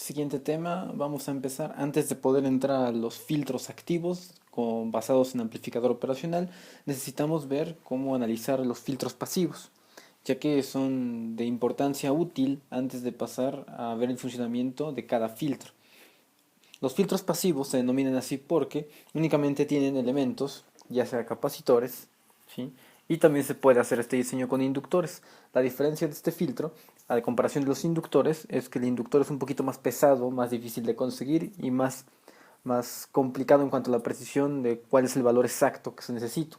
Siguiente tema, vamos a empezar. Antes de poder entrar a los filtros activos basados en amplificador operacional, necesitamos ver cómo analizar los filtros pasivos, ya que son de importancia útil antes de pasar a ver el funcionamiento de cada filtro. Los filtros pasivos se denominan así porque únicamente tienen elementos, ya sea capacitores, ¿sí? Y también se puede hacer este diseño con inductores. La diferencia de este filtro, a comparación de los inductores, es que el inductor es un poquito más pesado, más difícil de conseguir y más complicado en cuanto a la precisión de cuál es el valor exacto que se necesita.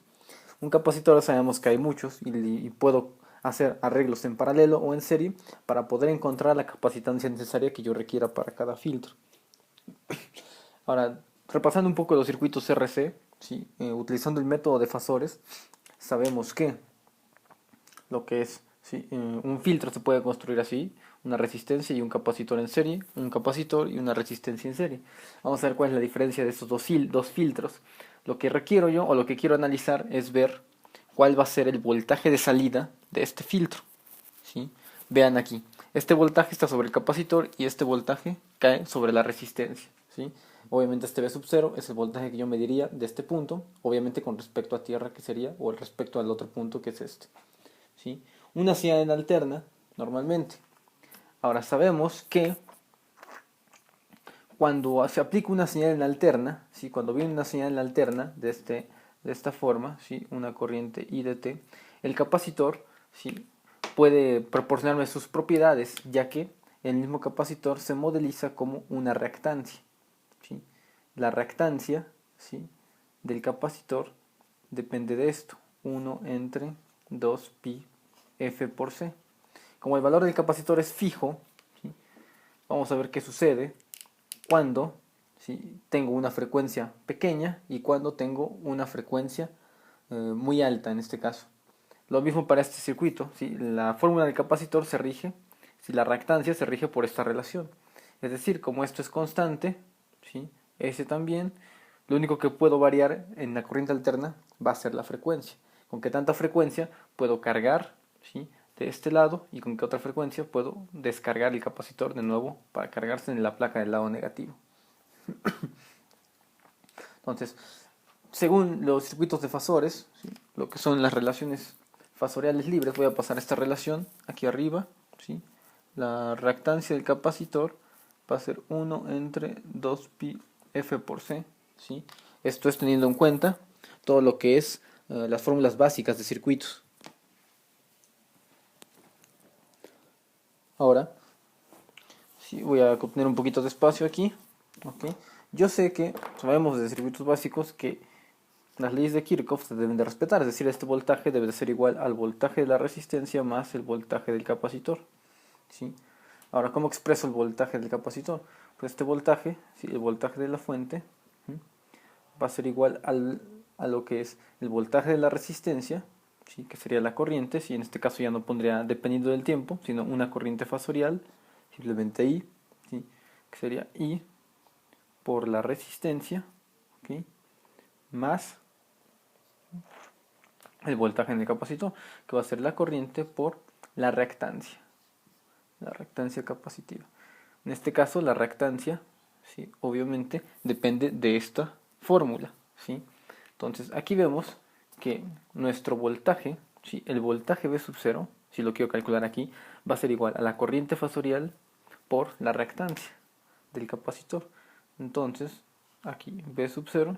Un capacitor sabemos que hay muchos y puedo hacer arreglos en paralelo o en serie para poder encontrar la capacitancia necesaria que yo requiera para cada filtro. Ahora, repasando un poco los circuitos RC, ¿sí? Utilizando el método de fasores, sabemos que lo que es, ¿sí? Un filtro se puede construir así: una resistencia y un capacitor en serie, un capacitor y una resistencia en serie. Vamos a ver cuál es la diferencia de estos dos filtros. Lo que requiero yo, o lo que quiero analizar, es ver cuál va a ser el voltaje de salida de este filtro, ¿sí? Vean aquí, este voltaje está sobre el capacitor y este voltaje cae sobre la resistencia, ¿sí? Obviamente este V sub 0 es el voltaje que yo mediría de este punto, obviamente con respecto a tierra, que sería, o respecto al otro punto, que es este, ¿sí? Una señal alterna normalmente. Ahora sabemos que cuando se aplica una señal en alterna, ¿sí? Cuando viene una señal en alterna de esta forma, ¿sí? Una corriente I de T, el capacitor, ¿sí? Puede proporcionarme sus propiedades, ya que el mismo capacitor se modeliza como una reactancia, ¿sí? La reactancia, ¿sí? Del capacitor depende de esto: 1 entre 2 pi f por c. Como el valor del capacitor es fijo, ¿sí? Vamos a ver qué sucede cuando, ¿sí? Tengo una frecuencia pequeña y cuando tengo una frecuencia muy alta en este caso. Lo mismo para este circuito, ¿sí? La fórmula del capacitor se rige, si la reactancia se rige por esta relación. Es decir, como esto es constante, ¿sí? Ese también, lo único que puedo variar en la corriente alterna va a ser la frecuencia. Con qué tanta frecuencia puedo cargar, ¿sí? De este lado, y con qué otra frecuencia puedo descargar el capacitor de nuevo para cargarse en la placa del lado negativo. Entonces, según los circuitos de fasores, ¿sí? Lo que son las relaciones fasoriales libres, voy a pasar esta relación aquí arriba, ¿sí? La reactancia del capacitor va a ser 1 entre 2 pi f por c, ¿sí? Esto es teniendo en cuenta todo lo que es las fórmulas básicas de circuitos. Ahora, sí, voy a obtener un poquito de espacio aquí, ¿ok? Yo sé que sabemos de circuitos básicos que las leyes de Kirchhoff se deben de respetar, es decir, este voltaje debe de ser igual al voltaje de la resistencia más el voltaje del capacitor, ¿sí? Ahora, ¿cómo expreso el voltaje del capacitor? Pues este voltaje, ¿sí? El voltaje de la fuente, ¿sí? Va a ser igual a lo que es el voltaje de la resistencia, ¿sí? Que sería la corriente, ¿sí? En este caso ya no pondría dependiendo del tiempo, sino una corriente fasorial, simplemente I, ¿sí? Que sería I por la resistencia, ¿ok? Más el voltaje en el capacitor, que va a ser la corriente por la reactancia capacitiva. En este caso, la reactancia, ¿sí? Obviamente, depende de esta fórmula, ¿sí? Entonces, aquí vemos que nuestro voltaje, ¿sí? El voltaje V sub 0, si lo quiero calcular aquí, va a ser igual a la corriente fasorial por la reactancia del capacitor. Entonces, aquí V sub 0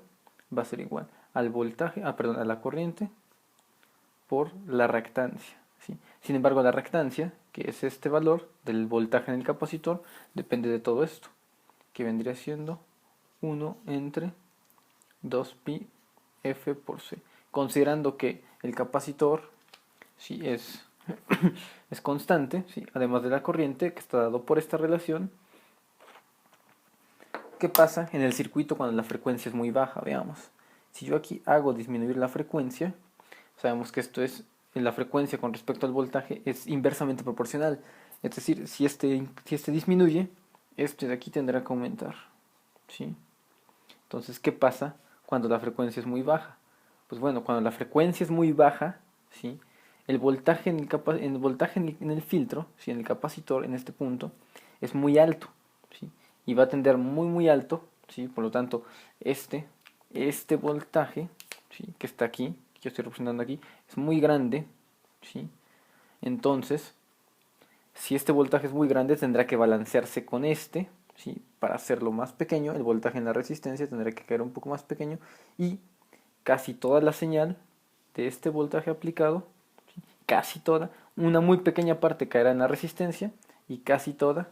va a ser igual al voltaje, perdón, a la corriente por la reactancia, ¿sí? Sin embargo, la reactancia, que es este valor del voltaje en el capacitor, depende de todo esto, que vendría siendo 1 entre 2 pi f por c. Considerando que el capacitor, ¿sí? Es constante, ¿sí? Además de la corriente, que está dado por esta relación. ¿Qué pasa en el circuito cuando la frecuencia es muy baja? Veamos. Si yo aquí hago disminuir la frecuencia, sabemos que esto es, la frecuencia con respecto al voltaje es inversamente proporcional. Es decir, si este disminuye, este de aquí tendrá que aumentar, ¿sí? Entonces, ¿qué pasa cuando la frecuencia es muy baja? Pues bueno, cuando la frecuencia es muy baja, ¿sí? El voltaje en el filtro, ¿sí? En el capacitor, en este punto, es muy alto, ¿sí? y va a tender muy alto, ¿sí? Por lo tanto, este voltaje, ¿sí? Que está aquí, que yo estoy representando aquí, es muy grande, ¿sí? Entonces, si este voltaje es muy grande, tendrá que balancearse con este, ¿sí? Para hacerlo más pequeño, el voltaje en la resistencia tendrá que quedar un poco más pequeño y casi toda la señal de este voltaje aplicado, ¿sí? Casi toda, una muy pequeña parte caerá en la resistencia y casi toda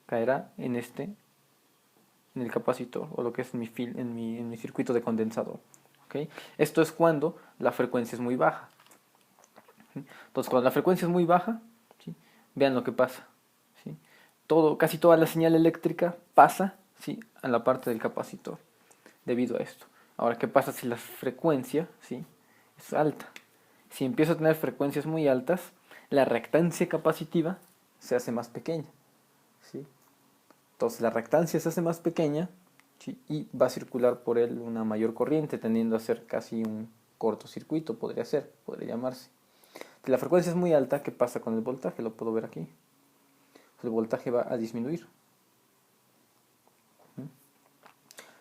caerá en el capacitor o lo que es en mi circuito de condensador. ¿Okay? Esto es cuando la frecuencia es muy baja. ¿Sí? Entonces, cuando la frecuencia es muy baja, ¿sí? Vean lo que pasa. ¿Sí? Casi toda la señal eléctrica pasa, ¿sí? A la parte del capacitor debido a esto. Ahora, ¿qué pasa si la frecuencia, ¿sí? Es alta? Si empiezo a tener frecuencias muy altas, la reactancia capacitiva se hace más pequeña. ¿Sí? Entonces la reactancia se hace más pequeña, ¿sí? Y va a circular por él una mayor corriente, tendiendo a ser casi un cortocircuito, podría llamarse. Si la frecuencia es muy alta, ¿qué pasa con el voltaje? Lo puedo ver aquí. El voltaje va a disminuir.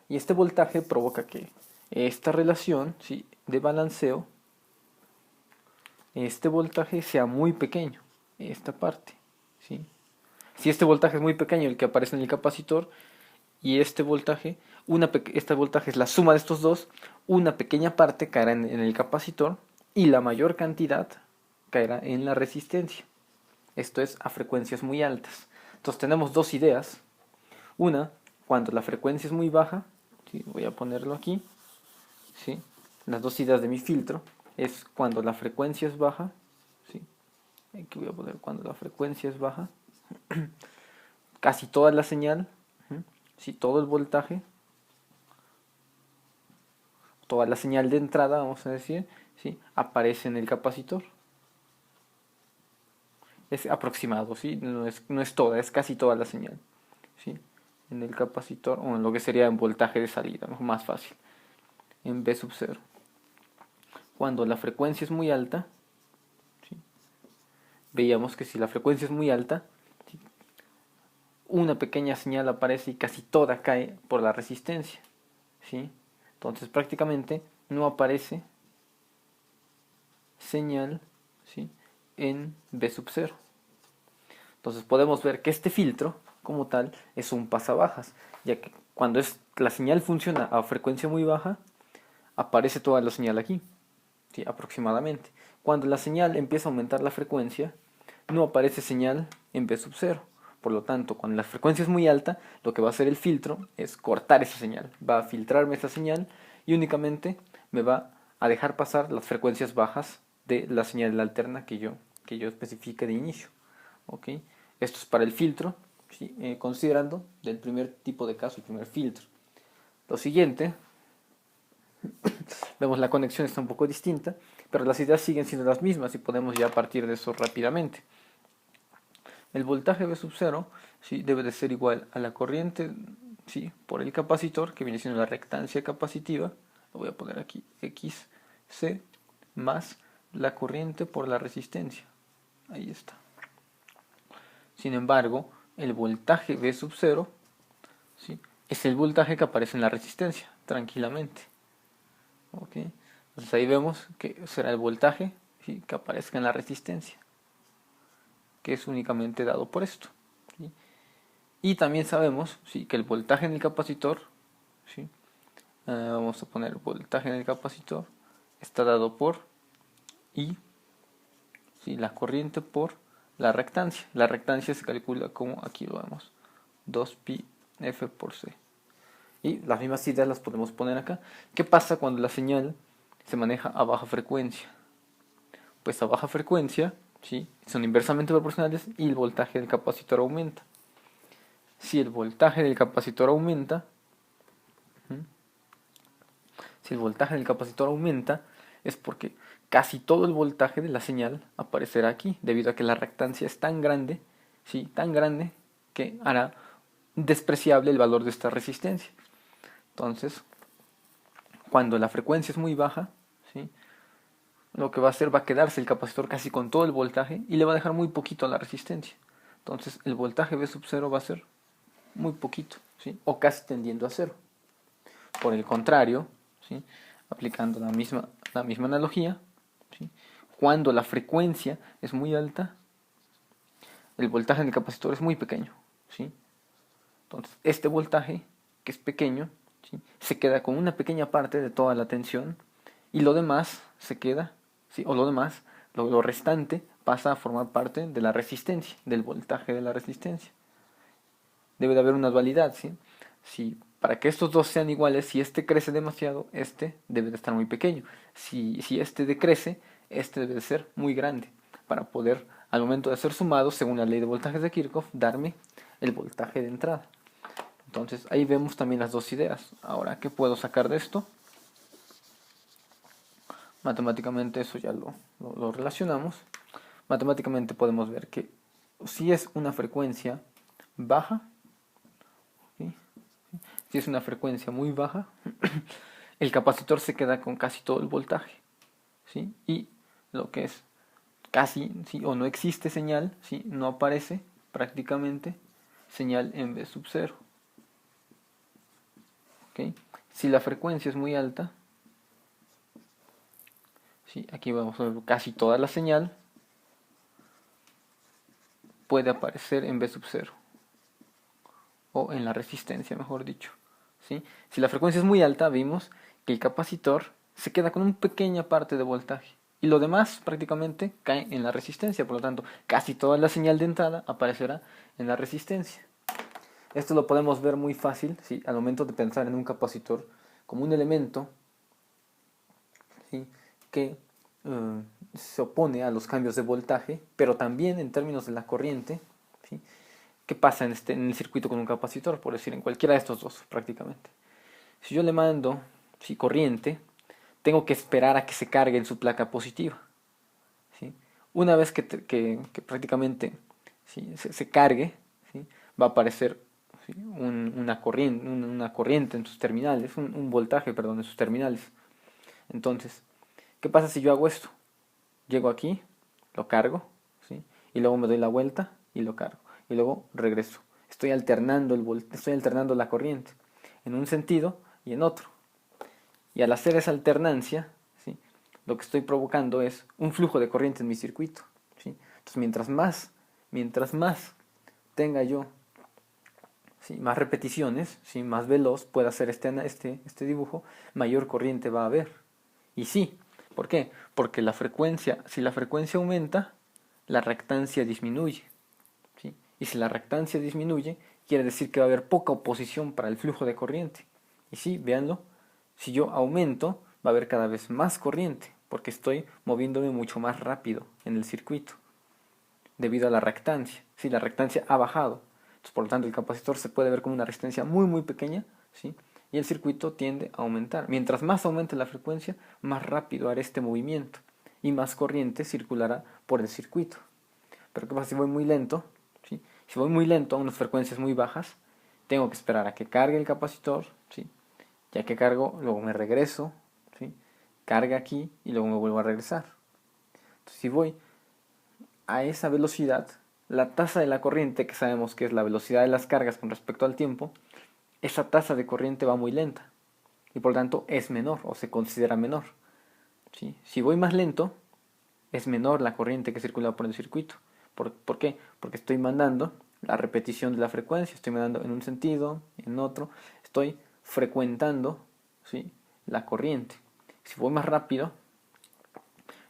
Y este voltaje provoca que esta relación, ¿sí? De balanceo, este voltaje sea muy pequeño, esta parte, ¿sí? Si este voltaje es muy pequeño, el que aparece en el capacitor, y este voltaje, este voltaje es la suma de estos dos, una pequeña parte caerá en el capacitor y la mayor cantidad caerá en la resistencia. Esto es a frecuencias muy altas. Entonces tenemos dos ideas. Una, cuando la frecuencia es muy baja, ¿sí? Voy a ponerlo aquí, ¿sí? Las dos ideas de mi filtro es cuando la frecuencia es baja, ¿sí? Aquí voy a poner cuando la frecuencia es baja, casi toda la señal, ¿sí? Todo el voltaje, toda la señal de entrada, vamos a decir, ¿sí? Aparece en el capacitor. Es aproximado, ¿sí? No es toda, es casi toda la señal, ¿sí? En el capacitor, o en lo que sería en voltaje de salida, ¿no? Más fácil, en V sub 0. Cuando la frecuencia es muy alta, ¿sí? Veíamos que si la frecuencia es muy alta, ¿sí? Una pequeña señal aparece y casi toda cae por la resistencia, ¿sí? Entonces prácticamente no aparece señal, ¿sí? En V sub 0. Entonces podemos ver que este filtro, como tal, es un pasabajas, ya que cuando la señal funciona a frecuencia muy baja, aparece toda la señal aquí, ¿sí? Aproximadamente. Cuando la señal empieza a aumentar la frecuencia, no aparece señal en V sub 0. Por lo tanto, cuando la frecuencia es muy alta, lo que va a hacer el filtro es cortar esa señal. Va a filtrarme esa señal y únicamente me va a dejar pasar las frecuencias bajas de la señal alterna que yo especifique de inicio. ¿Okay? Esto es para el filtro, ¿sí? Considerando del primer tipo de caso, el primer filtro. Lo siguiente, vemos la conexión está un poco distinta, pero las ideas siguen siendo las mismas y podemos ya partir de eso rápidamente. El voltaje V sub 0, ¿sí? Debe de ser igual a la corriente, ¿sí? Por el capacitor, que viene siendo la reactancia capacitiva, lo voy a poner aquí, XC, más la corriente por la resistencia. Ahí está. Sin embargo, el voltaje V sub 0, ¿sí? Es el voltaje que aparece en la resistencia, tranquilamente. ¿Okay? Entonces ahí vemos que será el voltaje, ¿sí? Que aparezca en la resistencia, que es únicamente dado por esto, ¿sí? Y también sabemos, ¿sí? Que el voltaje en el capacitor, ¿sí? Vamos a poner voltaje en el capacitor, está dado por I, ¿sí? La corriente por la reactancia. La reactancia se calcula como, aquí lo vemos, 2pi F por C. Y las mismas ideas las podemos poner acá. ¿Qué pasa cuando la señal se maneja a baja frecuencia? Pues a baja frecuencia, ¿sí? Son inversamente proporcionales y el voltaje del capacitor aumenta. Si el voltaje del capacitor aumenta, si el voltaje del capacitor aumenta, es porque casi todo el voltaje de la señal aparecerá aquí, debido a que la reactancia es tan grande, ¿sí? Tan grande que hará despreciable el valor de esta resistencia. Entonces, cuando la frecuencia es muy baja, ¿sí? Lo que va a hacer va a quedarse el capacitor casi con todo el voltaje y le va a dejar muy poquito a la resistencia. Entonces el voltaje V sub 0 va a ser muy poquito, ¿sí? O casi tendiendo a cero. Por el contrario, ¿sí? Aplicando la misma analogía, ¿sí? Cuando la frecuencia es muy alta, el voltaje en el capacitor es muy pequeño, ¿sí? Entonces, este voltaje, que es pequeño, ¿sí? Se queda con una pequeña parte de toda la tensión y lo demás se queda, ¿sí? O lo demás, lo restante, pasa a formar parte de la resistencia, del voltaje de la resistencia. Debe de haber una dualidad, ¿sí? Si para que estos dos sean iguales, si este crece demasiado, este debe de estar muy pequeño. Si este decrece, este debe de ser muy grande para poder, al momento de ser sumado, según la ley de voltajes de Kirchhoff, darme el voltaje de entrada. Entonces ahí vemos también las dos ideas. Ahora, ¿qué puedo sacar de esto? Matemáticamente eso ya lo relacionamos. Matemáticamente podemos ver que si es una frecuencia baja, ¿sí? Si es una frecuencia muy baja, el capacitor se queda con casi todo el voltaje, ¿sí? Y lo que es casi, ¿sí? O no existe señal, ¿sí? No aparece prácticamente señal en V sub 0. ¿Okay? Si la frecuencia es muy alta, ¿sí? Aquí vamos a ver casi toda la señal puede aparecer en V sub 0 o en la resistencia, mejor dicho, ¿sí? Si la frecuencia es muy alta, vimos que el capacitor se queda con una pequeña parte de voltaje y lo demás prácticamente cae en la resistencia, por lo tanto casi toda la señal de entrada aparecerá en la resistencia. Esto lo podemos ver muy fácil, ¿sí? Al momento de pensar en un capacitor como un elemento, ¿sí? Que se opone a los cambios de voltaje, pero también en términos de la corriente, ¿sí? ¿Qué pasa en el circuito con un capacitor? Por decir, en cualquiera de estos dos prácticamente. Si yo le mando, ¿sí? Corriente, tengo que esperar a que se cargue en su placa positiva, ¿sí? Una vez que prácticamente, ¿sí? se cargue, ¿sí? Va a aparecer, ¿sí? una corriente en sus terminales, un voltaje, perdón, en sus terminales. Entonces, ¿qué pasa si yo hago esto? Llego aquí, lo cargo, ¿sí? Y luego me doy la vuelta y lo cargo. Y luego regreso. Estoy alternando la corriente en un sentido y en otro. Y al hacer esa alternancia, ¿sí? Lo que estoy provocando es un flujo de corriente en mi circuito, ¿sí? Entonces, mientras más tenga yo, ¿sí? Más repeticiones, ¿sí? Más veloz pueda hacer este dibujo, mayor corriente va a haber. Y sí, ¿por qué? Porque si la frecuencia aumenta, la reactancia disminuye, ¿sí? Y si la reactancia disminuye, quiere decir que va a haber poca oposición para el flujo de corriente. Y sí, véanlo, si yo aumento, va a haber cada vez más corriente, porque estoy moviéndome mucho más rápido en el circuito, debido a la reactancia. Si la reactancia ha bajado, entonces, por lo tanto el capacitor se puede ver como una resistencia muy muy pequeña, ¿sí? Y el circuito tiende a aumentar. Mientras más aumente la frecuencia, más rápido hará este movimiento y más corriente circulará por el circuito. Pero ¿qué pasa si voy muy lento? ¿Sí? Si voy muy lento a unas frecuencias muy bajas, tengo que esperar a que cargue el capacitor, ¿sí? Ya que cargo, luego me regreso, ¿sí? Carga aquí y luego me vuelvo a regresar. Entonces, si voy a esa velocidad, la tasa de la corriente, que sabemos que es la velocidad de las cargas con respecto al tiempo, esa tasa de corriente va muy lenta y por lo tanto es menor o se considera menor, ¿sí? Si voy más lento, es menor la corriente que circula por el circuito. ¿Por qué? Porque estoy mandando la repetición de la frecuencia, estoy mandando en un sentido, en otro, estoy frecuentando, ¿sí? La corriente. Si voy más rápido,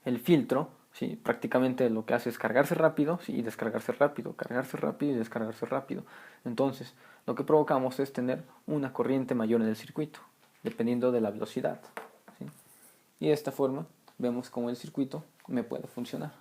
el filtro, ¿sí? Prácticamente lo que hace es cargarse rápido, ¿sí? Y descargarse rápido, cargarse rápido y descargarse rápido. Entonces, lo que provocamos es tener una corriente mayor en el circuito, dependiendo de la velocidad, ¿sí? Y de esta forma vemos cómo el circuito me puede funcionar.